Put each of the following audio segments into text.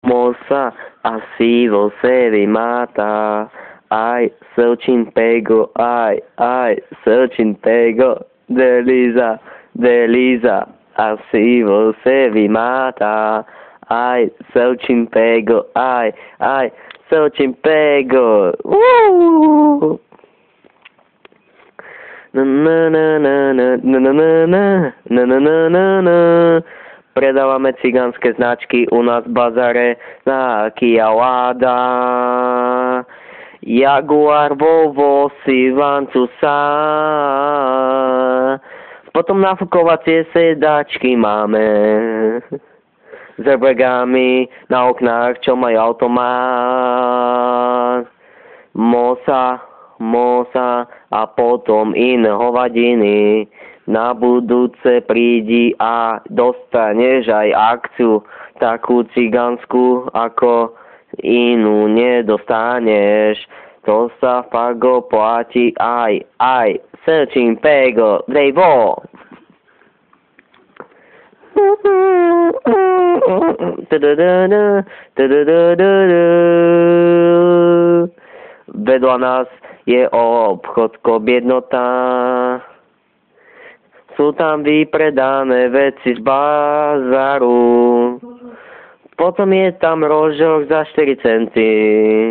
moça, assim você me mata. Ai, se eu te pego, ai, se eu te pego, delícia, delícia, assim você me mata. Ai, se eu te pego, ai, se eu te pego. Na na na na na na na na na na na na na. Predávame cigánske značky u nás v bazare na Kia Lada. Jaguar, Volvo, Sivancusa. Potom nafukovacie sedačky máme s airbagami na oknách, čo majú automat. Mosa a potom iné hovadiny. Na budúce prídi a dostaneš aj akciu, takú cigánsku, ako inú nedostaneš. To sa fakt oplatí, aj, searching pego, drevo. Vedľa nás je obchodko Biednota. Sú tam vypredané veci z bazaru. Potom je tam rožok za 4 centy.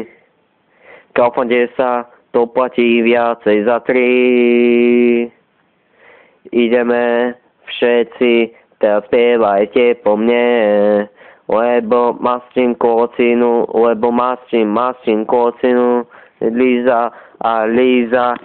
V Kauflande sa to platí viacej za 3. Ideme všetci, teraz spievajte po mne. Lebo masím kocinu, Líza a Líza.